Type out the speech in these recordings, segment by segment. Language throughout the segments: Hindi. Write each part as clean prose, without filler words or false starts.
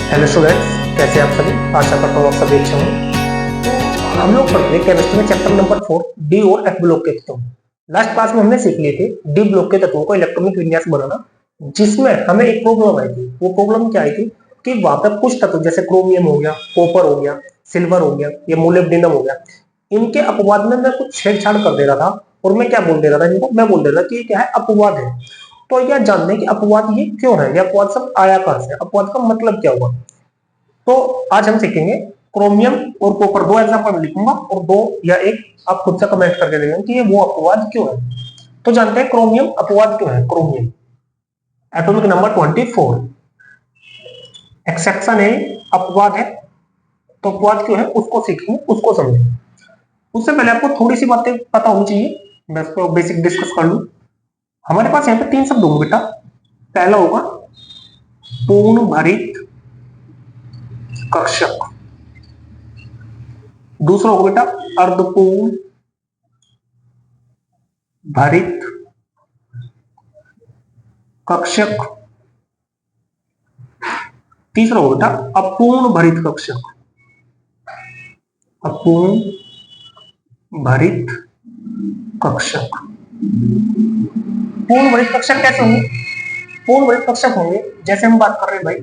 हेलो स्टूडेंट्स, कैसे हैं आप सभी। आशा करता हूँ आप सभी अच्छे होंगे। तो हम लोग पढ़ते हैं केमिस्ट्री में चैप्टर नंबर 4 डी और एफ ब्लॉक के तत्व। लास्ट क्लास में हमने सीख लिए थे डी ब्लॉक के तत्वों को इलेक्ट्रॉनिक विन्यास बनाना, जिसमें हमें एक प्रॉब्लम आई थी। वो प्रॉब्लम क्या आई थी कि वहां पर कुछ तत्व जैसे क्रोमियम हो गया, कॉपर हो गया, सिल्वर हो गया, या मोलिब्डेनम हो गया, इनके अपवाद में मैं कुछ छेड़छाड़ कर दे रहा था। और मैं क्या बोल दे रहा था इनको, मैं बोल दे रहा था कि ये क्या है, अपवाद है। तो यह जानने की अपवाद ये क्यों है, ये अपवाद सब आया कहां से, अपवाद का मतलब क्या हुआ। तो आज हम सीखेंगे क्रोमियम और कॉपर। दो एग्जांपल में लिखूंगा और दो या एक आप खुद से कमेंट करके देंगे कि ये वो अपवाद क्यों है। तो जानते हैं क्रोमियम अपवाद क्यों है। क्रोमियम एटॉमिक नंबर 24, एक्सेप्शन है, अपवाद है। तो अपवाद क्यों है उसको सीखेंगे, उसको समझेंगे। उससे पहले आपको थोड़ी सी बातें पता होनी चाहिए, मैं इसको बेसिक डिस्कस कर लूं। हमारे पास यहाँ पे तीन शब्द होंगे बेटा। पहला होगा पूर्ण भरित कक्षक, दूसरा होगा बेटा अर्धपूर्ण भरित कक्षक, तीसरा होगा बेटा अपूर्ण भरित कक्षक। अपूर्ण भरित कक्षक। पूर्ण भरित कक्षक कैसे होंगे? पूर्ण भरित कक्षक होंगे जैसे हम बात कर रहे हैं भाई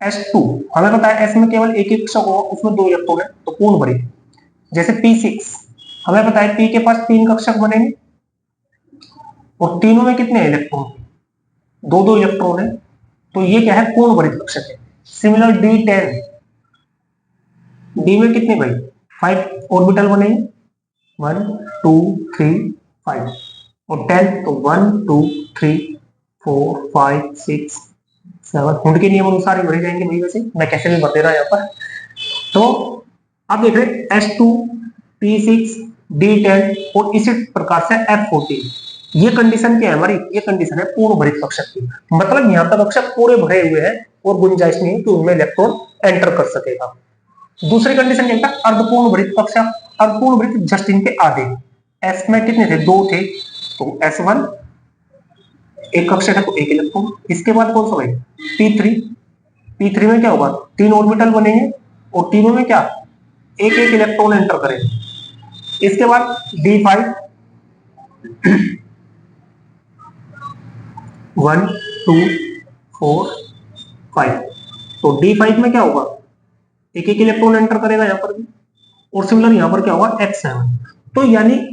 S2, हमें पता है S में केवल एक ही कक्षक होगा, उसमें दो इलेक्ट्रॉन है, तो पूर्ण भरित। जैसे P6, हमें पता है P के पास तीन कक्षक बनेंगे और तीनों में कितने इलेक्ट्रॉन, दो दो इलेक्ट्रॉन है, तो ये क्या है, पूर्ण भरित कक्षक है। सिमिलर D10, डी में कितने भाई, 5 ऑर्बिटल बनेंगे, 1 2 3 5, और 10 तो 1 2 3 4 5 6 7, हुंड के नियम अनुसार ही भरे जाएंगे भाई। वैसे मैं कैसे भी भर दे रहा यहाँ पर। तो आप देख रहे S2 P6 D10 और इसी प्रकार से F14। ये कंडीशन क्या है हमारी, ये कंडीशन है पूर्ण भरित कक्षक की। मतलब यहाँ पर कक्षक पूरे भरे हुए हैं और गुंजाइश नहीं है कि उनमें इलेक्ट्रॉन एंटर कर सकेगा। दूसरी कंडीशन क्या था, अर्धपूर्ण भरित कक्षक। अर्धपूर्ण भरित जस्ट इनके आधे। एस में कितने थे, दो थे, तो S1 एक कक्षक है तो एक इलेक्ट्रॉन। इसके बाद कौन सा भाई, P3। P3 में क्या होगा, तीन ऑर्बिटल बनेंगे और तीनों में क्या, एक एक इलेक्ट्रॉन एंटर करेंगे। इसके बाद D5 1 2 4 5, तो D5 में क्या होगा, एक एक इलेक्ट्रॉन एंटर करेगा यहाँ पर भी। और सिमिलर यहाँ पर क्या होगा, X7। तो यानी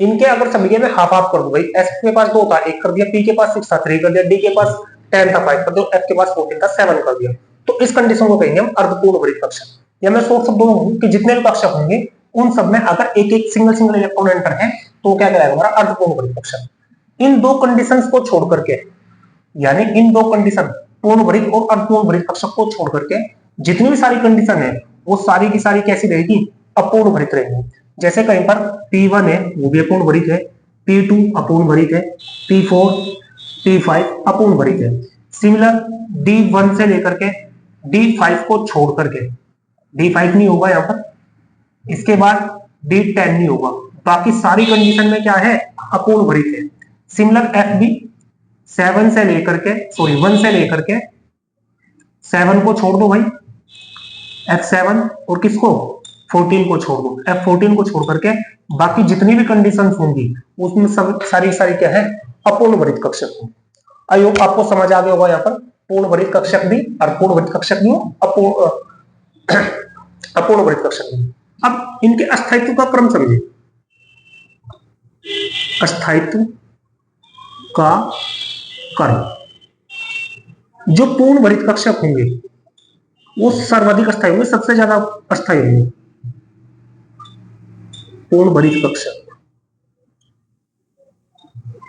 इनके अगर सभी में हाफ हाफ कर दो भाई, S के पास 2 था, 1 कर दिया, P के पास 6 था, 3 कर दिया, D के पास 10 था, 5 कर दिया, F के पास 14 था, 7 कर दिया। तो इस कंडीशन को कहेंगे हम अर्धपूर्ण भरित कक्षक। या मैं शॉर्ट शब्दों में कहूं कि जितने भी कक्षक होंगे उन सब में अगर एक एक सिंगल सिंगल इलेक्ट्रॉन एंटर है तो क्या कहलाएगा हमारा अर्धपूर्ण भरित कक्षक। इन दो कंडीशंस को छोड़ करके, यानी इन दो कंडीशन पूर्ण भरित और अर्धपूर्ण भरित कक्षक को छोड़ करके जितनी भी सारी कंडीशन है वो सारी की सारी कैसी रहेगी, अपूर्ण भरित रहेगी। जैसे कहीं पर P1 है वो भी अपूर्ण भरित है, P2 अपूर्ण भरित है, P4 P5 अपूर्ण भरित है। सिमिलर D1 से लेकर के D5 को छोड़ करके, D5 नहीं होगा यहाँ पर, इसके बाद D10 नहीं होगा, बाकी सारी कंडीशन में क्या है, अपूर्ण भरित है। सिमिलर F भी 7 से लेकर के, सॉरी 1 से लेकर के 7 को छोड़ दो भाई, F7, और किसको, 14 को छोड़ दो, F14 को छोड़ करके बाकी जितनी भी कंडीशंस होंगी उसमें सब सारी सारी क्या है, अपूर्ण भरित कक्षक हो। आई होप आपको समझ आ गया होगा यहाँ पर पूर्ण भरित कक्षक भी, अर्धपूर्ण भरित कक्षक भी, अपूर्ण भरित कक्षक भी। अब इनके अस्थायित्व का क्रम समझिए। अस्थायित्व का क्रम, जो पूर्ण भरित कक्षक होंगे वो सर्वाधिक अस्थायी होंगे, सबसे ज्यादा अस्थायी होंगे पूर्ण भरित कक्षक,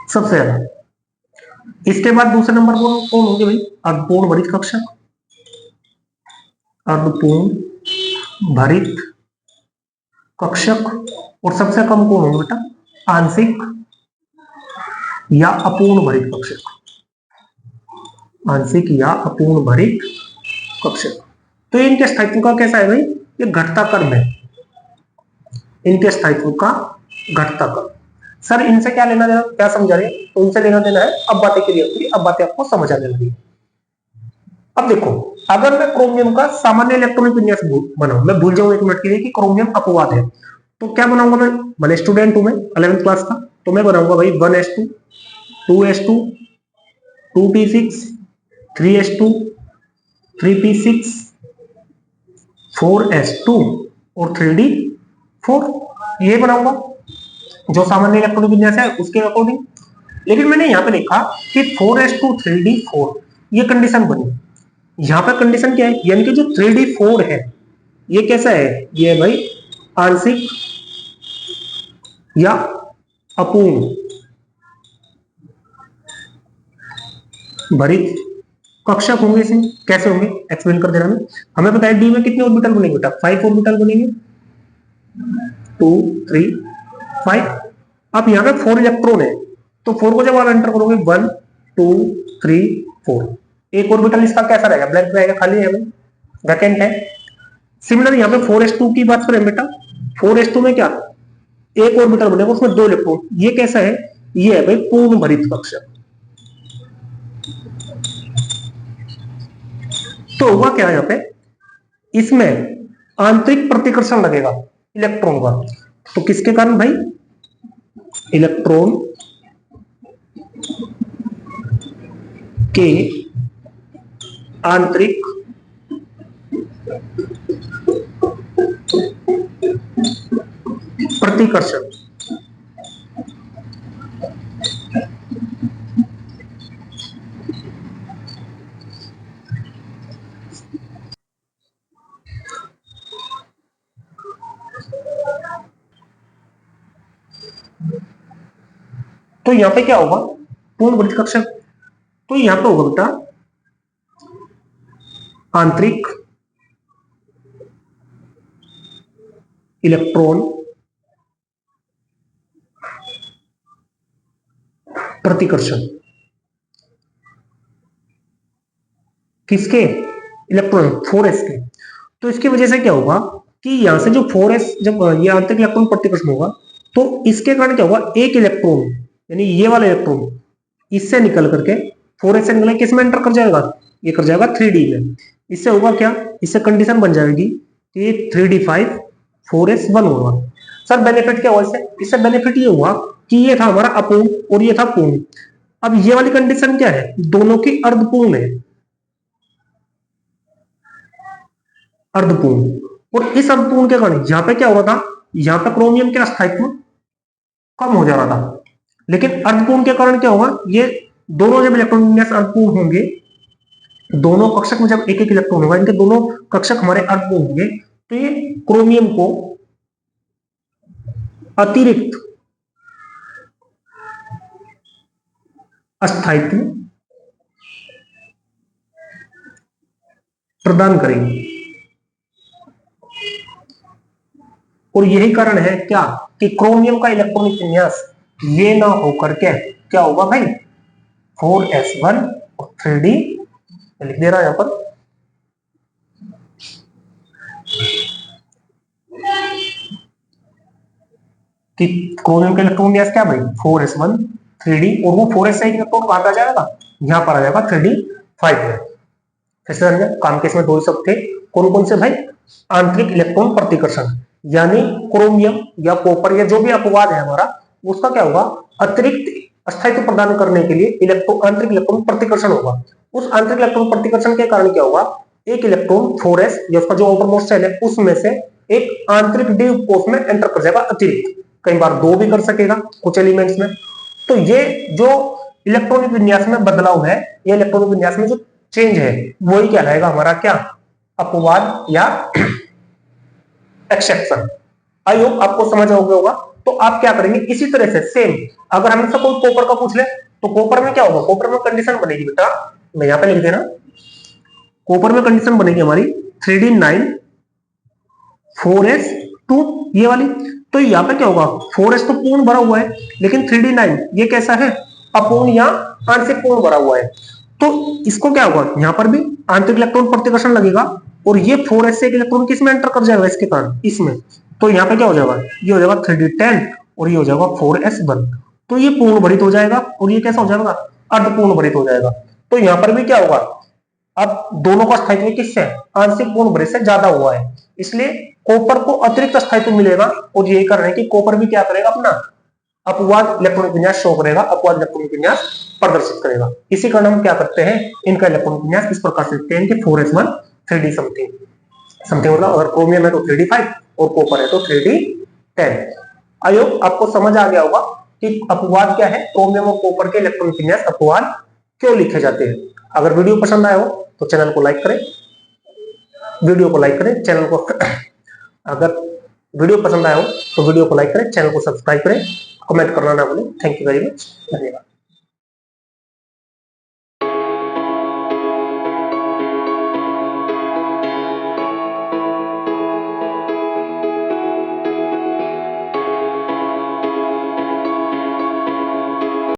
सबसे ज्यादा। इसके बाद दूसरे नंबर पर कौन होंगे भाई, अर्धपूर्ण भरित कक्षक। अर्धपूर्ण भरित कक्षक। और सबसे कम कौन होंगे बेटा, आंशिक या अपूर्ण भरित कक्षक। आंशिक या अपूर्ण भरित कक्षक। तो इनके स्थायित्व का कैसा है भाई, ये घटता क्रम है, इनके स्थायित्व का घटता क्रम। सर इनसे क्या लेना देना, क्या समझा रहे हैं, तो इनसे लेना देना है, अब बातें क्लियर हुई, अब बातें आपको समझ आने लगी। अब देखो, अगर मैं क्रोमियम का सामान्य इलेक्ट्रॉनिक विन्यास बनाऊं, मैं भूल जाऊं एक मिनट के लिए कि क्रोमियम अपवाद है, तो क्या बनाऊंगा मैं स्टूडेंट हूं, मैं 11th क्लास का, तो मैं बनाऊंगा भाई 1s2, 2s2, 2p6, 3s2, 3p6, 4s2 और 3d4, ये बनाऊंगा जो सामान्य इलेक्ट्रॉनिक विन्यास है उसके अकॉर्डिंग। लेकिन मैंने यहां पे देखा कि 4s2 3d4 ये कंडीशन बनी। यहां पर कंडीशन क्या है, यानी कि जो 3d4 है ये कैसा है, ये है भाई आंशिक या अपूर्ण भरित कक्षक होंगे। इसमें कैसे होंगे एक्सप्लेन कर दे रहा हूं। हमें पता है डी में कितने ऑर्बिटल बनेंगे बेटा, 5 ऑर्बिटल बनेंगे, 2 3 5। अब यहाँ पे 4 इलेक्ट्रॉन है, तो 4 को जब आप एंटर करोगे 1 2 3 4, एक ऑर्बिटल इसका कैसा रहेगा, ब्लैंक रहेगा, खाली है, वैकेंट है। सिमिलर यहाँ पे 4s2 की बात करें बेटा, 4s2 में क्या एक ऑर्बिटल बनेगा, उसमें 2 इलेक्ट्रॉन, ये कैसा है, ये है भाई पूर्ण भरित कक्षक। तो हुआ क्या यहाँ पे, इसमें आंतरिक प्रतिकर्षण लगेगा इलेक्ट्रॉन का, तो किसके कारण भाई, इलेक्ट्रॉन के आंतरिक प्रतिकर्षण। तो यहां पे क्या होगा, पूर्ण भरित कक्षक, तो यहां पे होगा बेटा आंतरिक इलेक्ट्रॉन प्रतिकर्षण, किसके, इलेक्ट्रॉन 4s के। तो इसकी वजह से क्या होगा कि यहां से जो 4s, जब ये आंतरिक इलेक्ट्रॉन प्रतिकर्षण होगा, तो इसके कारण क्या होगा, एक इलेक्ट्रॉन यानी ये वाला इलेक्ट्रॉन इससे निकल करके 4s से निकल किस में एंटर कर जाएगा, ये कर जाएगा 3d में। इससे होगा क्या, इससे कंडीशन बन जाएगी कि 3d5 4s1 होगा। सर बेनिफिट क्या हुआ इससे, इससे बेनिफिट ये हुआ कि ये था हमारा अपूर्ण और ये था पूर्ण। अब ये वाली कंडीशन क्या है, दोनों की अर्धपूर्ण है, अर्धपूर्ण। और इस अर्धपूर्ण के कारण यहां पे क्या हो रहा था, यहां पे क्रोमियम के स्थायित्व कम हो जा रहा था। लेकिन अर्धपूर्ण के कारण क्या होगा, ये दोनों जब इलेक्ट्रॉन विन्यास अर्धपूर्ण होंगे, दोनों कक्षक में जब एक एक इलेक्ट्रॉन होगा, इनके दोनों कक्षक हमारे अर्धपूर्ण होंगे, तो ये क्रोमियम को अतिरिक्त स्थायित्व प्रदान करेंगे। और यही कारण है क्या कि क्रोमियम का इलेक्ट्रॉनिक विन्यास ये ना होकर के क्या होगा भाई, 4s1 और 3d, लिख दे रहा है यहां पर, कि क्रोमियम का इलेक्ट्रॉन विन्यास क्या भाई 4s1 3d, और वो 4s से एक इलेक्ट्रॉन कहां आ जाएगा, यहां पर आ जाएगा 3d5 में। फिर काम के इसमें दो शब्द थे, कौन कौन से भाई, आंतरिक इलेक्ट्रॉन प्रतिकर्षण, यानी क्रोमियम या कॉपर या जो भी अपवाद है हमारा, उसका क्या होगा, अतिरिक्त स्थायित्व प्रदान करने के लिए आंतरिक इलेक्ट्रॉन प्रतिकर्षण होगा। उस आंतरिक इलेक्ट्रॉन प्रतिकर्षण के कारण क्या होगा, एक इलेक्ट्रॉन 4s या उसका जो आउटरमोस्ट शेल है उसमें से एक आंतरिक डी कोष में एंटर कर जाएगा अतिरिक्त, कई बार दो भी कर सकेगा कुछ एलिमेंट्स में। तो ये जो इलेक्ट्रॉनिक विन्यास में बदलाव है, ये इलेक्ट्रॉनिक विन्यास में जो चेंज है, वही क्या रहेगा हमारा, क्या अपवाद या एक्सेप्शन। आई होप आपको समझ आ गया होगा। तो आप क्या करेंगे, इसी तरह से सेम, अगर हमसे कोई कॉपर का पूछ ले, तो कॉपर में क्या होगा, कॉपर में कंडीशन बनेगी बेटा, मैं यहां पे लिख देना, कॉपर में कंडीशन बनेगी हमारी 3d9 4s2, ये वाली। तो यहां पे क्या होगा, 4s तो पूर्ण भरा हुआ है, लेकिन 3d9 ये कैसा है, अपूर्ण या आंशिक पूर्ण भरा हुआ है। तो इसको क्या होगा, यहां पर भी आंतरिक इलेक्ट्रॉन प्रतिकर्षण लगेगा, और ये 4s से एक इलेक्ट्रॉन किस में एंटर कर जाएगा, इसके कारण इसमें। तो यहाँ पे क्या हो जाएगा, ये हो जाएगा 3d10 और ये हो जाएगा 4s1। तो ये पूर्ण भरित हो जाएगा और ये कैसा हो जाएगा, अर्धपूर्ण भरित हो जाएगा। तो यहाँ पर भी क्या होगा, अब दोनों का स्थायित्व किससे है? आंशिक पूर्ण भ्रय से ज्यादा हुआ है, इसलिए कॉपर को अतिरिक्त स्थायित्व मिलेगा और यही कारण है कि कॉपर भी क्या करेगा, अपना अपवाद इलेक्ट्रॉनिक विन्यास शो करेगा, अपवाद इलेक्ट्रॉनिक विन्यास प्रदर्शित करेगा। इसी कारण हम क्या करते हैं, इनका इलेक्ट्रॉनिक विन्यास इस प्रकार से लिखते हैं कि 4s1 3d समथिंग समथिंग, मतलब अगर क्रोमियम है तो 3d5 और कॉपर है तो 3d10। आयोग आपको समझ आ गया होगा कि अपवाद क्या है, क्रोमियम और कॉपर के इलेक्ट्रॉनिक विन्यास अपवाद क्यों लिखे जाते हैं। अगर वीडियो पसंद आया हो तो चैनल को लाइक करें, वीडियो को लाइक करें, चैनल को अगर वीडियो पसंद आया हो तो वीडियो को लाइक करें, चैनल को सब्सक्राइब करें, कमेंट करना ना भूलें। थैंक यू वेरी मच, धन्यवाद।